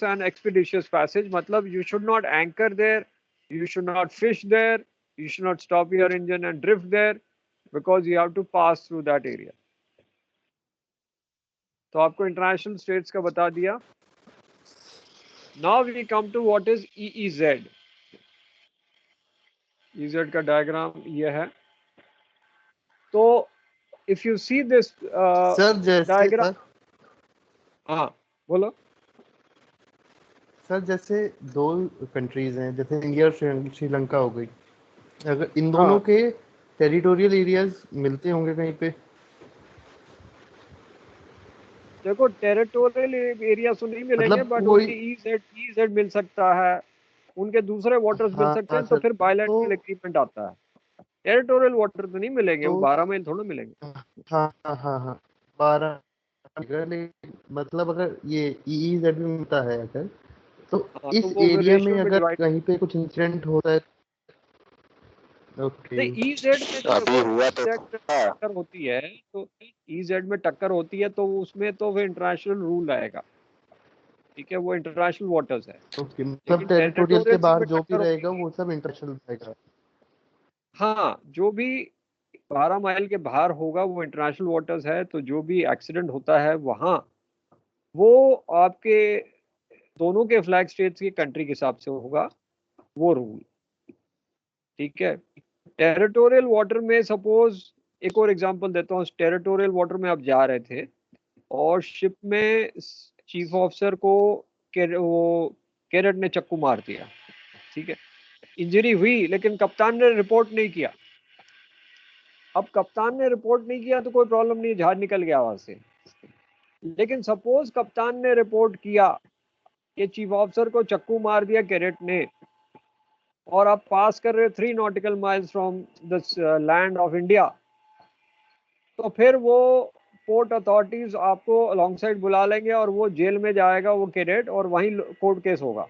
A: and expeditious passage. मतलब you should not anchor there, you should not fish there, you should not stop your engine and drift there, because you have to pass through that area. तो आपको international states का बता दिया. Now we come to what is EEZ. EZ का diagram ये है. तो if you see this
C: sir जैसे
A: diagram,
C: सर
A: हाँ बोलो.
C: सर जैसे दो कंट्रीज हैं, जैसे इंडिया और श्रीलंका हो गई, अगर इन दोनों
A: हाँ.
C: के टेरिटोरियल एरियाज मिलते होंगे कहीं पे?
A: देखो टेरिटोरियल एरिया तो नहीं मिलेंगे,
C: मतलब
A: बट
C: कोई
A: उनकी ईजेड मिल सकता है, उनके दूसरे वाटर्स मिल सकते
C: हाँ
A: हैं, तो
C: सर,
A: फिर बायलैटरल
C: तो
A: एग्रीमेंट आता है. टेरिटोरियल वाटर तो नहीं मिलेंगे, वो
C: तो
A: 12 मील थोड़ा मिलेंगे.
C: हाँ हाँ हाँ हाँ 12, मतलब अगर ये EEZ में मिलता है अगर, तो
A: हाँ, तो
C: इस
A: वो
C: एरिया
A: रेशियो
C: में
A: में
C: अगर
A: डिवाइड.
C: कहीं पे कुछ इंसिडेंट होता है, ओके
A: नहीं, ईजेड में तो
D: अभी
A: देखो,
D: हुआ तो
A: ईजेड में
D: था।
A: टक्कर होती है, तो ईजेड में टक्कर होती है तो उसमें तो फिर इंटरनेशनल रूल आएगा. ठीक है, वो इंटरनेशनल वाटर्स है.
C: ओके, मतलब
A: लेकिन
C: टेरिटोरियल के
A: टेरिटोरियल सी
C: बाहर
A: में
C: जो भी
A: टक्कर
C: रहेगा
A: होगी.
C: वो सब इंटरनेशनल रहेगा.
A: हाँ, जो भी 12 माइल के बाहर होगा वो इंटरनेशनल वाटर्स है. तो जो भी एक्सीडेंट होता है वहाँ, वो आपके दोनों के फ्लैग स्टेट्स की कंट्री के हिसाब से होगा वो रूल. ठीक है. टेरिटोरियल वाटर में सपोज एक और एग्जांपल देता हूँ. टेरिटोरियल वाटर में आप जा रहे थे और शिप में चीफ ऑफिसर को वो कैरेट ने चक्कू मार दिया. ठीक है, इंजरी हुई, लेकिन कप्तान ने रिपोर्ट नहीं किया. अब कप्तान ने रिपोर्ट नहीं किया तो कोई प्रॉब्लम नहीं, जहाज निकल गया वहां से. लेकिन सपोज कप्तान ने रिपोर्ट किया कि चीफ ऑफिसर को चक्कू मार दिया कैरेट ने, और आप पास कर रहे 3 nautical miles from the land of India, तो फिर वो पोर्ट अथॉरिटीज आपको अलॉन्ग साइड बुला लेंगे और वो जेल में जाएगा वो कैडेट, और वहीं कोर्ट केस होगा.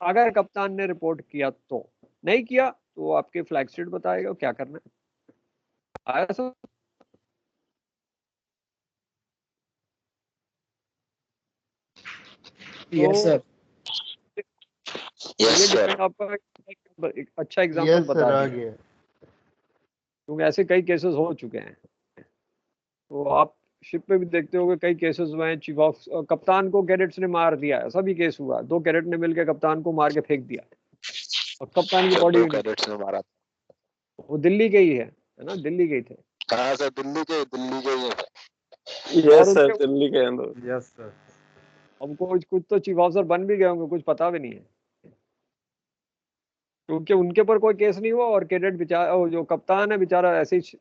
A: अगर कप्तान ने रिपोर्ट किया तो. नहीं किया तो वो आपके फ्लैग स्टेट बताएगा क्या करना है. आया सर?
G: Yes sir.
A: ये
D: यस सर।
A: डिपेंड आपका एक अच्छा एग्जांपल
C: यस
A: बता
C: सर, आ
A: दिया,
C: गया.
A: क्योंकि ऐसे कई केसेस हो चुके हैं. तो आप शिप पे भी देखते होंगे कई केसेस हुए हैं. चीफ ऑफ कप्तान को कैडेट्स ने मार दिया, ऐसा भी केस हुआ. 2 कैडेट ने मिलकर कप्तान को मार के फेंक दिया और कप्तान की बॉडी
D: 2
A: भी नहीं.
D: कैडेट्स ने मारा।
A: वो दिल्ली के ही है ना, दिल्ली के ही थे.
D: कहाँ से? दिल्ली के ही है।
A: और
G: यस सर,
A: उनके
G: दिल्ली के अंदर.
F: Yes sir.
A: अब कुछ तो चीफ ऑफिसर बन भी गए होंगे, कुछ पता भी नहीं है, क्योंकि उनके पर कोई केस नहीं हुआ. और कैडेट बेचारा, जो कप्तान है बेचारा ऐसे ही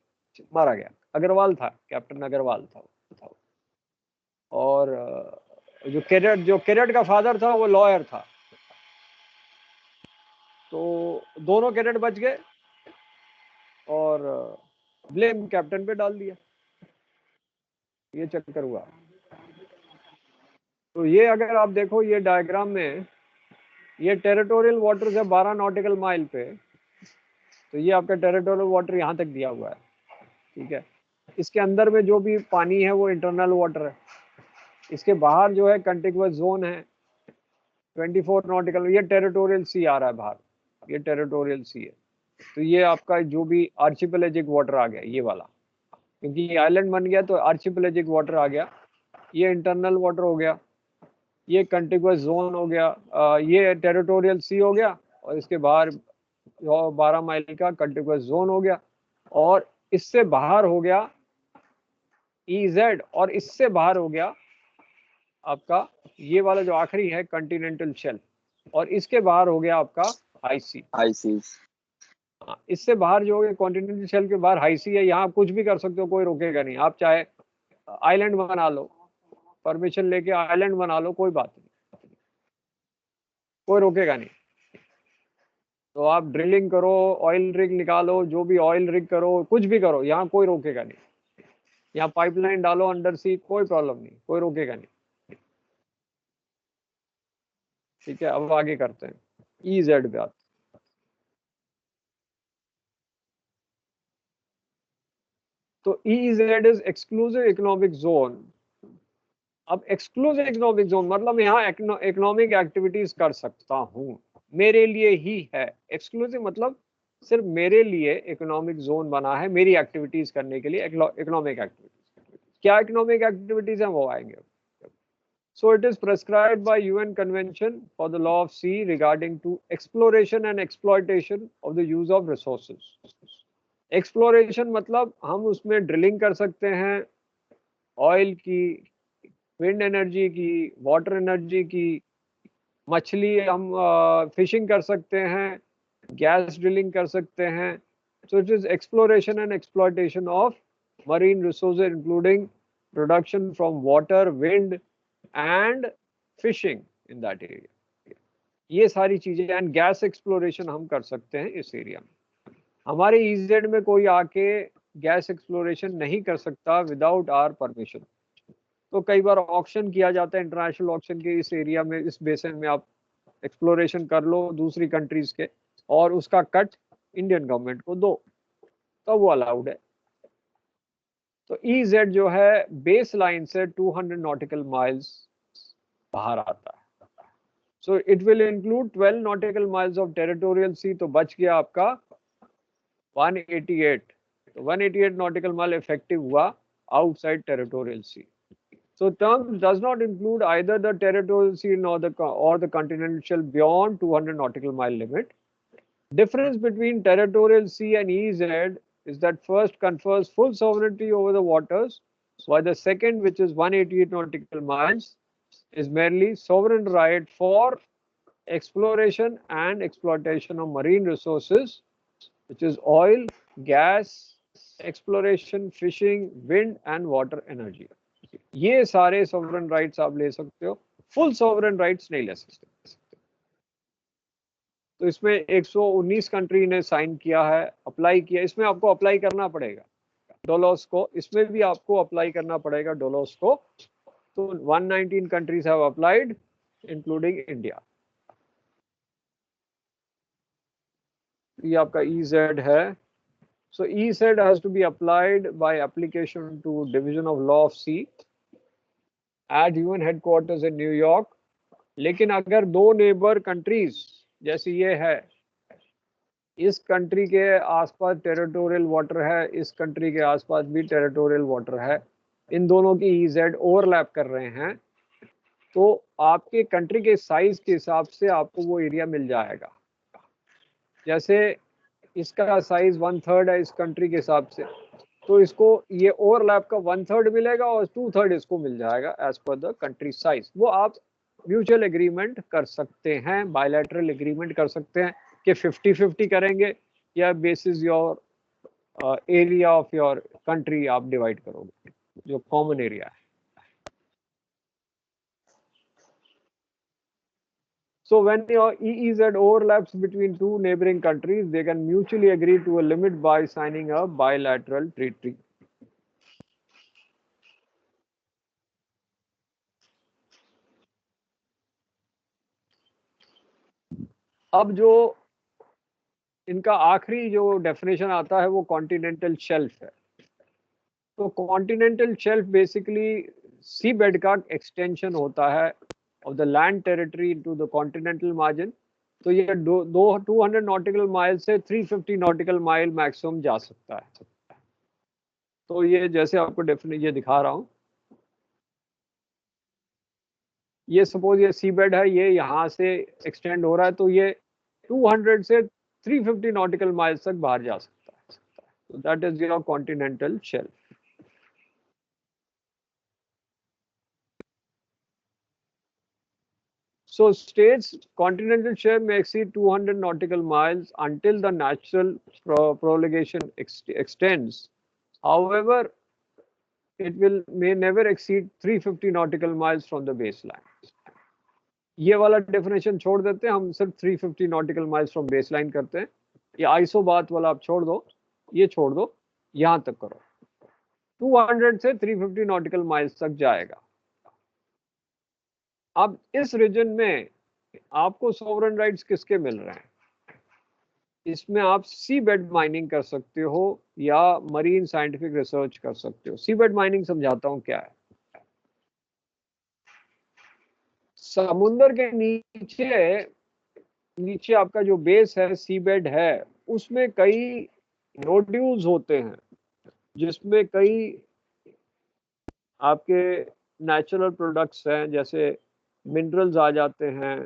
A: मारा गया. अग्रवाल था, कैप्टन अग्रवाल था. और जो कैडेट का फादर था वो लॉयर था. तो दोनों कैडेट बच गए और ब्लेम कैप्टन पे डाल दिया. ये चक्कर हुआ. तो ये अगर आप देखो ये डायग्राम में, ये टेरिटोरियल वाटर्स है 12 नॉटिकल माइल पे. तो ये आपका टेरिटोरियल वाटर यहाँ तक दिया हुआ है. ठीक है, इसके अंदर में जो भी पानी है वो इंटरनल वाटर है. इसके बाहर जो है कंटिगुअस जोन है 24 नॉटिकल. ये टेरिटोरियल सी आ रहा है बाहर, ये टेरिटोरियल सी है. तो ये आपका जो भी आर्चिपेलेजिक वाटर आ गया ये वाला, क्योंकि ये आइलैंड बन गया तो आर्चिपेलेजिक वाटर आ गया. ये इंटरनल वाटर हो गया, ये कंटिगुअस जोन हो गया, ये टेरिटोरियल सी हो गया, और इसके बाहर 12 माइल का कंटिगुअस जोन हो गया. और इससे बाहर हो गया EZ, और इससे बाहर हो गया आपका ये वाला जो आखिरी है कंटिनेंटल शेल्फ, और इसके बाहर हो गया आपका हाई सी. इससे बाहर जो हो गया कॉन्टिनेंटल शेल्फ के बाहर हाई सी है. यहाँ आप कुछ भी कर सकते हो, कोई रोकेगा नहीं. आप चाहे आइलैंड बना लो, परमिशन लेके आइलैंड बना लो, कोई बात नहीं, कोई रोकेगा नहीं. तो आप ड्रिलिंग करो, ऑयल रिग निकालो, जो भी ऑयल रिग करो, कुछ भी करो, यहाँ कोई रोकेगा नहीं. यहाँ पाइपलाइन डालो अंडर सी, कोई प्रॉब्लम नहीं, कोई रोकेगा नहीं. ठीक है, अब आगे करते हैं EZ बात. तो EEZ is exclusive economic zone. अब एक्सक्लूसिव इकोनॉमिक जोन मतलब यहाँ इकोनॉमिक एक्टिविटीज कर सकता हूँ, मेरे लिए ही है। एक्सक्लूसिव मतलब सिर्फ मेरे लिए इकोनॉमिक जोन बना है मेरी एक्टिविटीज करने के लिए, इकोनॉमिक एक्टिविटीज। क्या इकोनॉमिक एक्टिविटीज हैं वो आएंगे। So it is prescribed by UN Convention for the Law of Sea regarding to exploration and exploitation of the use of resources. Exploration मतलब हम उसमें ड्रिलिंग कर सकते हैं, ऑयल की, विंड एनर्जी की, वाटर एनर्जी की, मछली हम फिशिंग कर सकते हैं, गैस ड्रिलिंग कर सकते हैं। So it is exploration and exploitation of marine resources including production from water, wind and fishing in that area। ये सारी चीजें एंड गैस एक्सप्लोरेशन हम कर सकते हैं इस एरिया में। हमारे EEZ में कोई आके गैस एक्सप्लोरेशन नहीं कर सकता विदाउट आवर परमिशन। तो कई बार ऑक्शन किया जाता है, इंटरनेशनल ऑक्शन के, इस एरिया में, इस बेसिन में आप एक्सप्लोरेशन कर लो दूसरी कंट्रीज के और उसका कट इंडियन गवर्नमेंट को दो, तो वो अलाउड है। तो EEZ जो है बेस लाइन से 200 नॉटिकल माइल्स बाहर आता है। So it will include 12 nautical miles of territorial सी, तो बच गया आपका 188। तो 188 नॉटिकल माइल इफेक्टिव हुआ outside territorial C. So term does not include either the territorial sea nor the continental shelf beyond 200 nautical mile limit. Difference between territorial sea and EEZ is that first confers full sovereignty over the waters, while the second, which is 188 nautical miles, is merely sovereign right for exploration and exploitation of marine resources, which is oil, gas, exploration, fishing, wind and water energy. ये सारे sovereign rights आप ले सकते हो, full sovereign rights नहीं ले सकते। तो इसमें 119 कंट्री ने साइन किया है, अप्लाई किया। इसमें आपको अप्लाई करना पड़ेगा डोलोस को, इसमें भी आपको अप्लाई करना पड़ेगा डोलोस को। तो 119 countries have applied including India. ये आपका EEZ है। So EEZ has to be applied by application to Division of Law of Sea at UN headquarters in New York। लेकिन अगर दो नेबर कंट्रीज जैसे ये है, इस कंट्री के आसपास टेरिटोरियल वाटर है, इस कंट्री के आसपास भी टेरिटोरियल वाटर है, इन दोनों की EEZ ओवरलैप कर रहे हैं, तो आपके कंट्री के साइज के हिसाब से आपको वो एरिया मिल जाएगा। जैसे इसका साइज 1/3 है इस कंट्री के हिसाब से, तो इसको ये ओवरलैप का 1/3 मिलेगा और 2/3 इसको मिल जाएगा as per the country size. वो आप म्यूचुअल एग्रीमेंट कर सकते हैं, बायलैटरल एग्रीमेंट कर सकते हैं कि 50-50 करेंगे या basis your area of your country आप डिवाइड करोगे, जो कॉमन एरिया है। So when your EEZ overlaps between two neighboring countries, they can mutually agree to a limit by signing a bilateral treaty. अब जो इनका आखिरी जो डेफिनेशन आता है वो कॉन्टिनेंटल शेल्फ है। तो कॉन्टिनेंटल शेल्फ बेसिकली सी बेड का एक्सटेंशन होता है of the land territory into the continental margin। तो ये 200 नॉटिकल माइल से 350 नॉटिकल माइल मैक्सिमम जा सकता है। तो ये जैसे आपको डेफिनेट ये दिखा रहा हूँ, ये सपोज ये सी बेड है, ये यहाँ से एक्सटेंड हो रहा है, तो ये 200 से 350 नॉटिकल माइल्स तक बाहर जा सकता है। तो that is your continental shelf. So states continental shelf may exceed 200 nautical miles until the natural prolongation extends. However, it may never exceed 350 nautical miles from the baseline. ये वाला डेफिनेशन छोड़ देते हैं, हम सिर्फ 350 nautical miles from baseline करते हैं। ये आइसो बात वाला आप छोड़ दो, ये छोड़ दो, यहाँ तक करो। 200 से 350 nautical miles तक जाएगा। अब इस रीजन में आपको सॉवरेन राइट्स किसके मिल रहे हैं? इसमें आप सी बेड माइनिंग कर सकते हो या मरीन साइंटिफिक रिसर्च कर सकते हो। सी बेड माइनिंग समझाता हूँ क्या है। समुद्र के नीचे नीचे आपका जो बेस है, सी बेड है, उसमें कई नोड्यूल्स होते हैं जिसमें कई आपके नेचुरल प्रोडक्ट्स हैं, जैसे मिनरल्स आ जाते हैं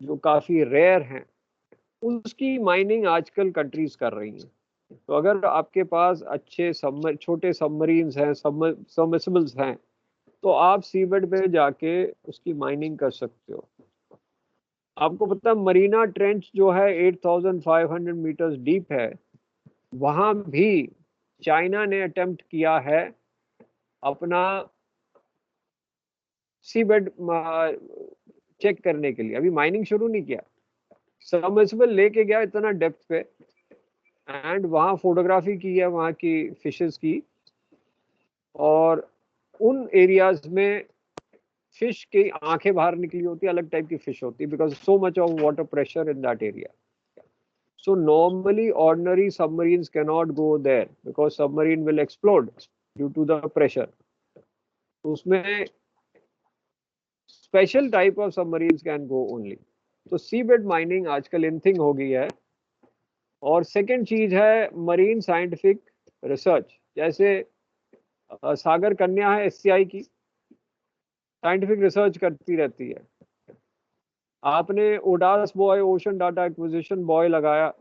A: जो काफी रेयर हैं। उसकी माइनिंग आजकल कंट्रीज कर रही हैं। तो अगर आपके पास अच्छे छोटे सबमरीन्स हैं, सबमर्सिबल्स हैं, तो आप सीबेड पे जाके उसकी माइनिंग कर सकते हो। आपको पता है मरीना ट्रेंच जो है 8500 मीटर्स डीप है, वहां भी चाइना ने अटेम्प्ट किया है अपना सीबेड चेक करने के लिए। अभी माइनिंग शुरू नहीं किया, सबमर्सिबल लेके गया इतना डेप्थ पे, एंड वहाँ फोटोग्राफी की है वहाँ की फिशेस की, और उन एरियाज में फिश की आंखें बाहर निकली होती है, अलग टाइप की फिश होती है, because so much of water pressure in that area. So normally ordinary submarines cannot go there because submarine will explode due to the pressure. तो उसमें special type of submarines can go only. तो सी bed mining आजकल in thing हो गई है। और second चीज है मरीन साइंटिफिक रिसर्च। जैसे सागर कन्या है एससीआई की, साइंटिफिक रिसर्च करती रहती है। आपने ODAS buoy, ocean data acquisition buoy लगाया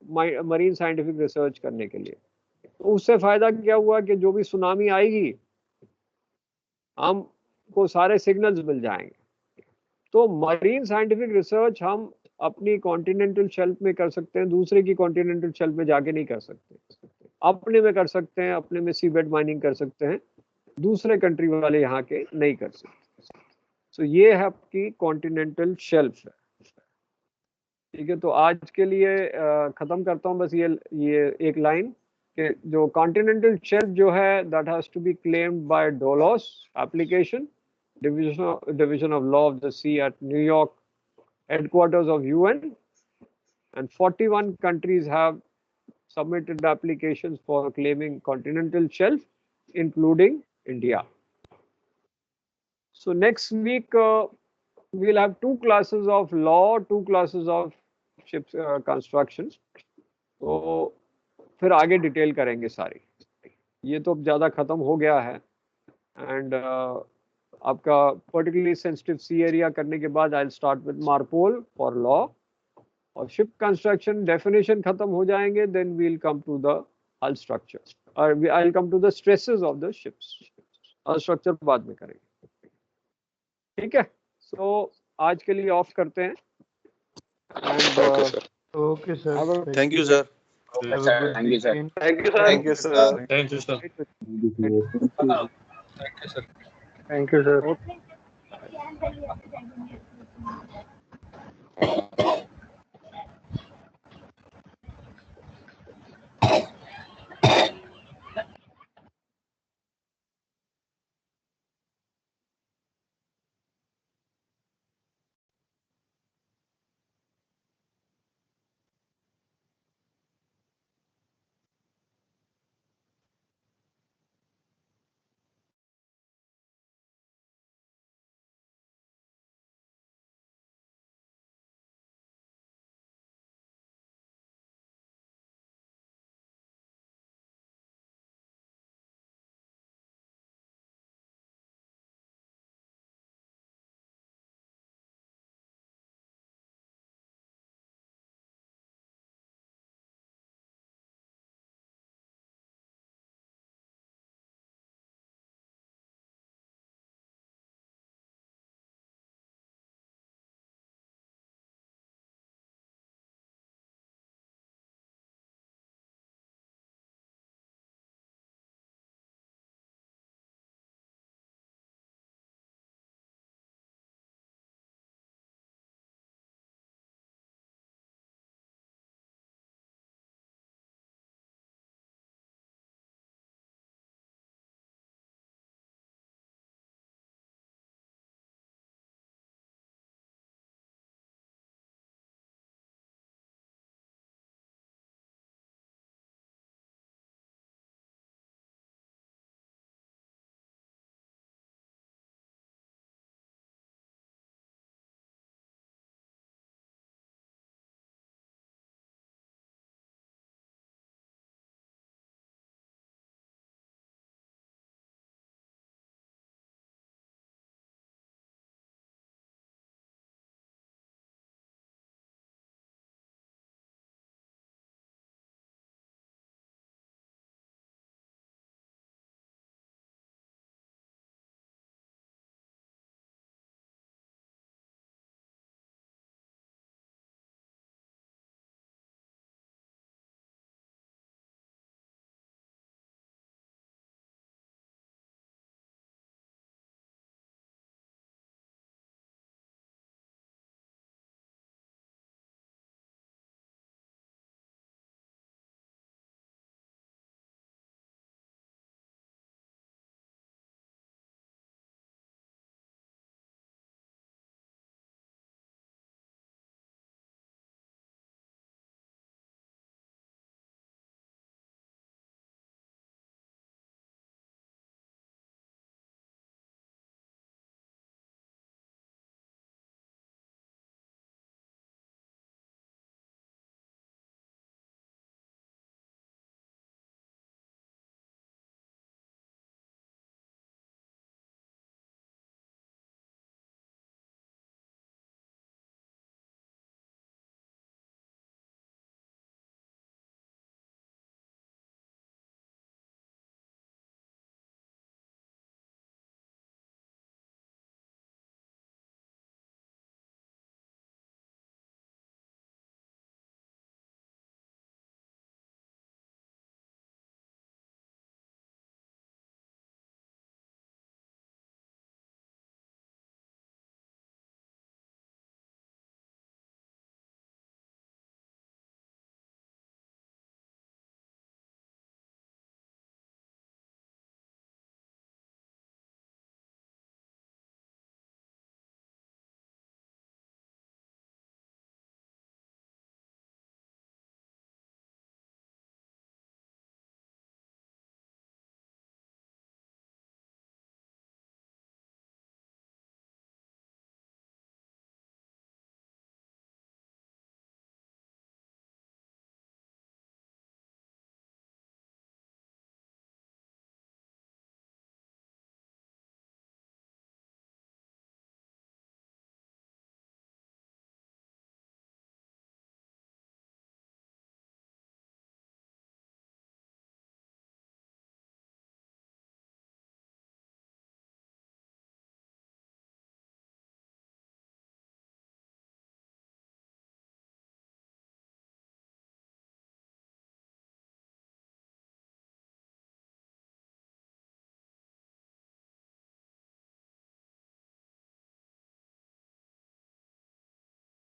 A: मरीन साइंटिफिक रिसर्च करने के लिए, तो उससे फायदा क्या हुआ कि जो भी सुनामी आएगी हमको सारे सिग्नल्स मिल जाएंगे। तो मरीन साइंटिफिक रिसर्च हम अपनी कॉन्टिनेंटल शेल्फ में कर सकते हैं, दूसरे की कॉन्टिनेंटल शेल्फ में जाके नहीं कर सकते। अपने में कर सकते हैं, अपने में सी बेड माइनिंग कर सकते हैं, दूसरे कंट्री वाले यहाँ के नहीं कर सकते। तो ये है आपकी कॉन्टिनेंटल शेल्फ है। ठीक है, तो आज के लिए खत्म करता हूँ बस ये एक लाइन कि जो कॉन्टिनेंटल शेल्फ जो है that has to be claimed by DOALOS application, division of law of the sea at New York headquarters of UN, and 41 countries have submitted applications for claiming continental shelf, including India. So next week we'll have 2 classes of law, 2 classes of ships construction. तो फिर आगे detail करेंगे सारी। ये तो अब ज़्यादा ख़त्म हो गया है, एंड आपका पर्टिकुलरली सेंसिटिव सी एरिया करने के बाद I will start with MARPOL for law, और शिप कंस्ट्रक्शन डेफिनेशन खत्म हो जाएंगे, then we will come to the hull structure, और I will come to the stresses of the ships. Hull structure बाद में करेंगे। ठीक है, सो आज के लिए ऑफ करते हैं।
C: Okay sir,
G: thank you sir.
D: Thank you, sir.
G: Thank you sir.
B: Thank you sir.
E: Thank you, sir.
C: Thank you sir.